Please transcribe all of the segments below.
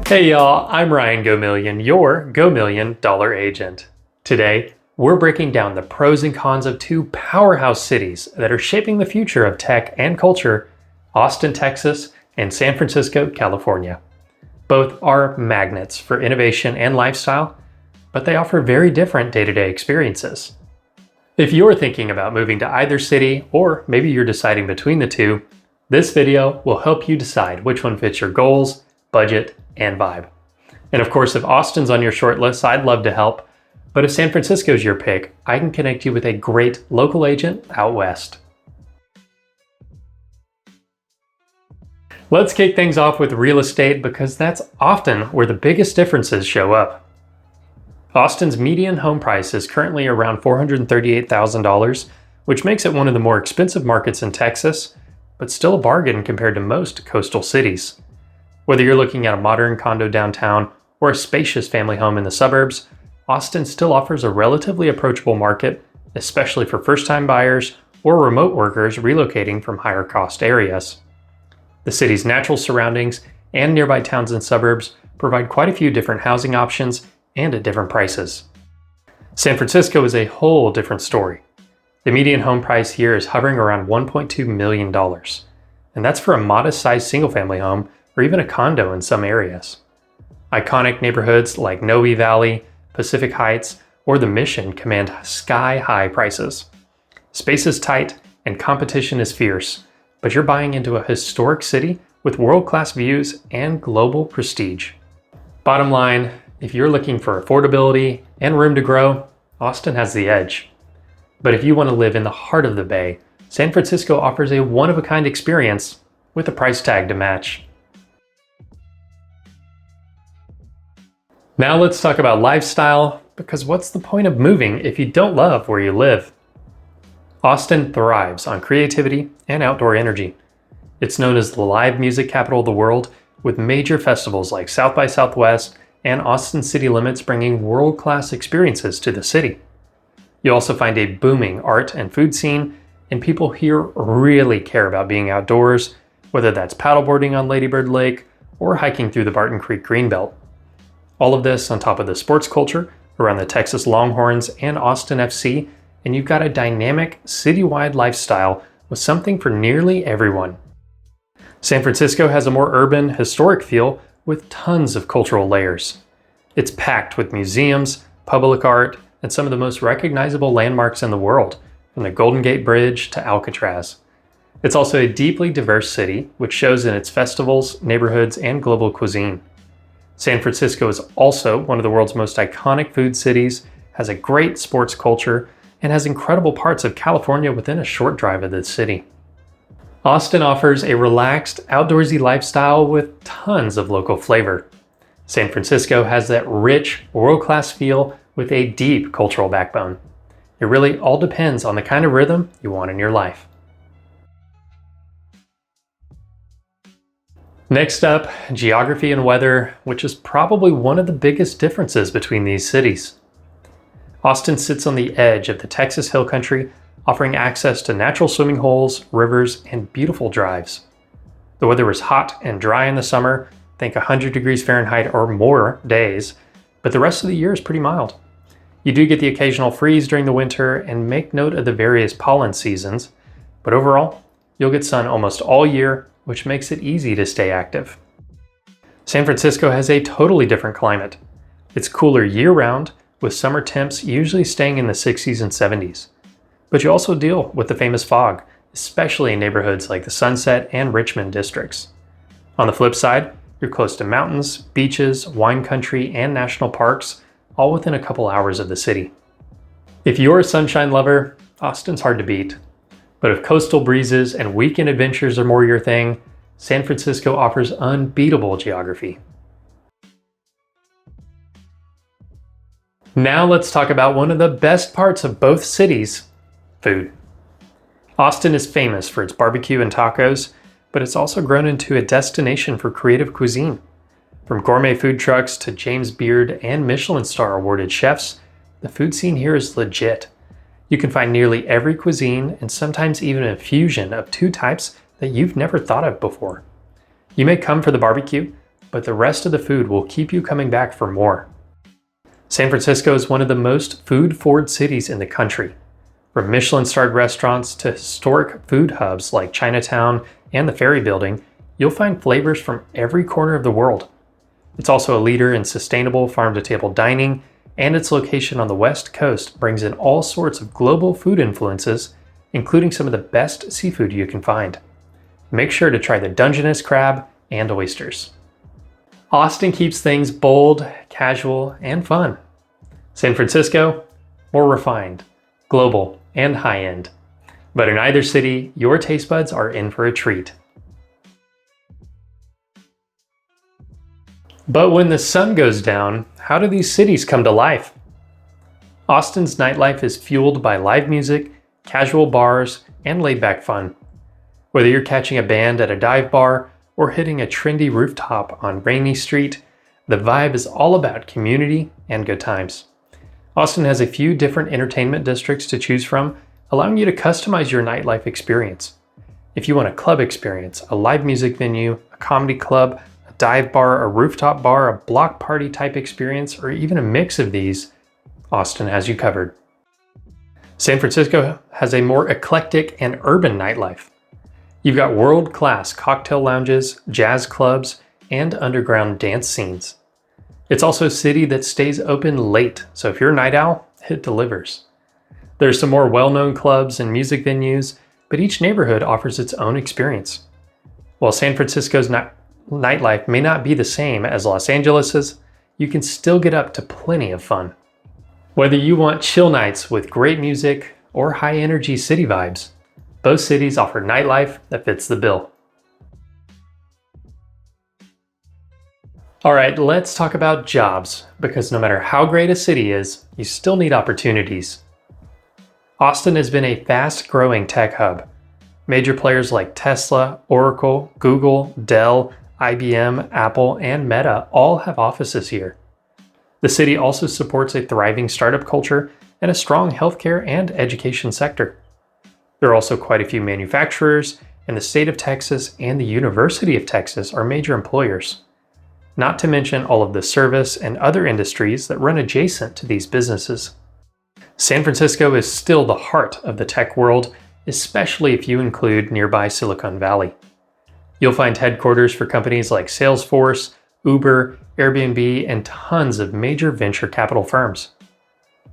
Hey y'all, I'm Ryan Gomillion, your Gomillion dollar agent. Today, we're breaking down the pros and cons of two powerhouse cities that are shaping the future of tech and culture, Austin, Texas, and San Francisco, California. Both are magnets for innovation and lifestyle, but they offer very different day-to-day experiences. If you're thinking about moving to either city, or maybe you're deciding between the two, this video will help you decide which one fits your goals, budget, and vibe. And of course, if Austin's on your short list, I'd love to help. But if San Francisco's your pick, I can connect you with a great local agent out west. Let's kick things off with real estate because that's often where the biggest differences show up. Austin's median home price is currently around $438,000, which makes it one of the more expensive markets in Texas, but still a bargain compared to most coastal cities. Whether you're looking at a modern condo downtown or a spacious family home in the suburbs, Austin still offers a relatively approachable market, especially for first-time buyers or remote workers relocating from higher-cost areas. The city's natural surroundings and nearby towns and suburbs provide quite a few different housing options and at different prices. San Francisco is a whole different story. The median home price here is hovering around $1.2 million, and that's for a modest-sized single-family home or even a condo in some areas. Iconic neighborhoods like Noe Valley, Pacific Heights, or the Mission command sky-high prices. Space is tight and competition is fierce, but you're buying into a historic city with world-class views and global prestige. Bottom line, if you're looking for affordability and room to grow, Austin has the edge. But if you want to live in the heart of the Bay, San Francisco offers a one-of-a-kind experience with a price tag to match. Now let's talk about lifestyle, because what's the point of moving if you don't love where you live? Austin thrives on creativity and outdoor energy. It's known as the live music capital of the world, with major festivals like South by Southwest and Austin City Limits bringing world-class experiences to the city. You also find a booming art and food scene, and people here really care about being outdoors, whether that's paddleboarding on Lady Bird Lake or hiking through the Barton Creek Greenbelt. All of this on top of the sports culture around the Texas Longhorns and Austin FC, and you've got a dynamic, citywide lifestyle with something for nearly everyone. San Francisco has a more urban, historic feel with tons of cultural layers. It's packed with museums, public art, and some of the most recognizable landmarks in the world, from the Golden Gate Bridge to Alcatraz. It's also a deeply diverse city, which shows in its festivals, neighborhoods, and global cuisine. San Francisco is also one of the world's most iconic food cities, has a great sports culture, and has incredible parts of California within a short drive of the city. Austin offers a relaxed, outdoorsy lifestyle with tons of local flavor. San Francisco has that rich, world-class feel with a deep cultural backbone. It really all depends on the kind of rhythm you want in your life. Next up, geography and weather, which is probably one of the biggest differences between these cities. Austin sits on the edge of the Texas Hill Country, offering access to natural swimming holes, rivers, and beautiful drives. The weather is hot and dry in the summer, think 100 degrees Fahrenheit or more days, but the rest of the year is pretty mild. You do get the occasional freeze during the winter, and make note of the various pollen seasons, but overall, you'll get sun almost all year, which makes it easy to stay active. San Francisco has a totally different climate. It's cooler year-round, with summer temps usually staying in the 60s and 70s. But you also deal with the famous fog, especially in neighborhoods like the Sunset and Richmond districts. On the flip side, you're close to mountains, beaches, wine country, and national parks, all within a couple hours of the city. If you're a sunshine lover, Austin's hard to beat. But if coastal breezes and weekend adventures are more your thing, San Francisco offers unbeatable geography. Now let's talk about one of the best parts of both cities, food. Austin is famous for its barbecue and tacos, but it's also grown into a destination for creative cuisine. From gourmet food trucks to James Beard and Michelin star awarded chefs, the food scene here is legit. You can find nearly every cuisine and sometimes even a fusion of two types that you've never thought of before. You may come for the barbecue, but the rest of the food will keep you coming back for more. San Francisco is one of the most food-forward cities in the country. From Michelin-starred restaurants to historic food hubs like Chinatown and the Ferry Building, you'll find flavors from every corner of the world. It's also a leader in sustainable farm-to-table dining, and its location on the West Coast brings in all sorts of global food influences, including some of the best seafood you can find. Make sure to try the Dungeness crab and oysters. Austin keeps things bold, casual, and fun. San Francisco, more refined, global, and high-end. But in either city, your taste buds are in for a treat. But when the sun goes down, how do these cities come to life? Austin's nightlife is fueled by live music, casual bars, and laid-back fun. Whether you're catching a band at a dive bar or hitting a trendy rooftop on Rainy Street, the vibe is all about community and good times. Austin has a few different entertainment districts to choose from, allowing you to customize your nightlife experience. If you want a club experience, a live music venue, a comedy club, a dive bar, a rooftop bar, a block party type experience, or even a mix of these, Austin has you covered. San Francisco has a more eclectic and urban nightlife. You've got world-class cocktail lounges, jazz clubs, and underground dance scenes. It's also a city that stays open late, so if you're a night owl, it delivers. There's some more well-known clubs and music venues, but each neighborhood offers its own experience. While San Francisco's nightlife may not be the same as Los Angeles's, you can still get up to plenty of fun. Whether you want chill nights with great music or high-energy city vibes, both cities offer nightlife that fits the bill. All right, let's talk about jobs, because no matter how great a city is, you still need opportunities. Austin has been a fast-growing tech hub. Major players like Tesla, Oracle, Google, Dell, IBM, Apple, and Meta all have offices here. The city also supports a thriving startup culture and a strong healthcare and education sector. There are also quite a few manufacturers, and the state of Texas and the University of Texas are major employers. Not to mention all of the service and other industries that run adjacent to these businesses. San Francisco is still the heart of the tech world, especially if you include nearby Silicon Valley. You'll find headquarters for companies like Salesforce, Uber, Airbnb, and tons of major venture capital firms.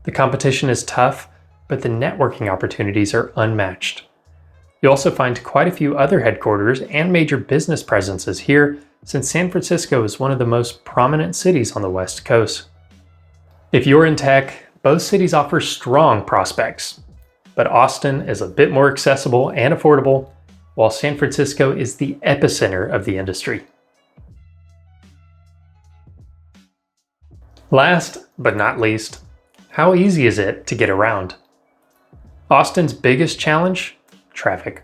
The competition is tough, but the networking opportunities are unmatched. You'll also find quite a few other headquarters and major business presences here, since San Francisco is one of the most prominent cities on the West Coast. If you're in tech, both cities offer strong prospects, but Austin is a bit more accessible and affordable, while San Francisco is the epicenter of the industry. Last but not least, how easy is it to get around? Austin's biggest challenge? Traffic.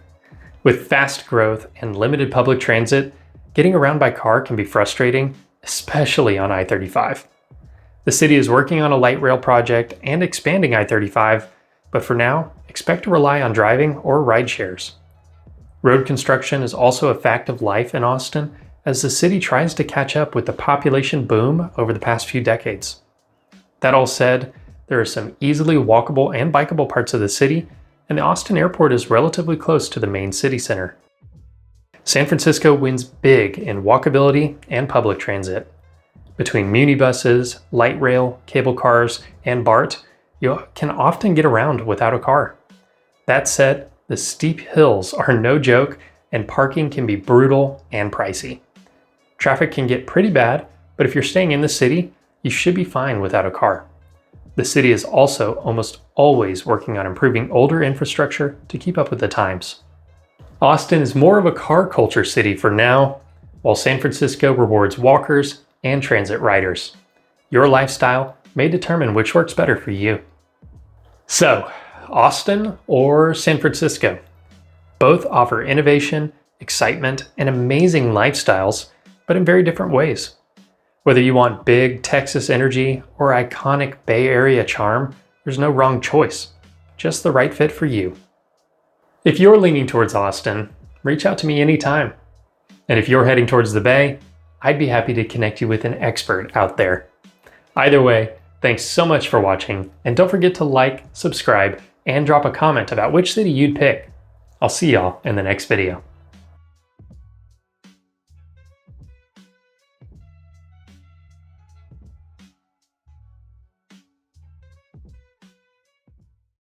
With fast growth and limited public transit, getting around by car can be frustrating, especially on I-35. The city is working on a light rail project and expanding I-35, but for now, expect to rely on driving or ride shares. Road construction is also a fact of life in Austin, as the city tries to catch up with the population boom over the past few decades. That all said, there are some easily walkable and bikeable parts of the city, and the Austin airport is relatively close to the main city center. San Francisco wins big in walkability and public transit. Between muni buses, light rail, cable cars, and BART, you can often get around without a car. That said, the steep hills are no joke, and parking can be brutal and pricey. Traffic can get pretty bad, but if you're staying in the city, you should be fine without a car. The city is also almost always working on improving older infrastructure to keep up with the times. Austin is more of a car culture city for now, while San Francisco rewards walkers and transit riders. Your lifestyle may determine which works better for you. So, Austin or San Francisco? Both offer innovation, excitement, and amazing lifestyles, but in very different ways. Whether you want big Texas energy or iconic Bay Area charm, there's no wrong choice. just the right fit for you. If you're leaning towards Austin, reach out to me anytime. And if you're heading towards the Bay, I'd be happy to connect you with an expert out there. Either way, thanks so much for watching, and don't forget to like, subscribe, and drop a comment about which city you'd pick. I'll see y'all in the next video.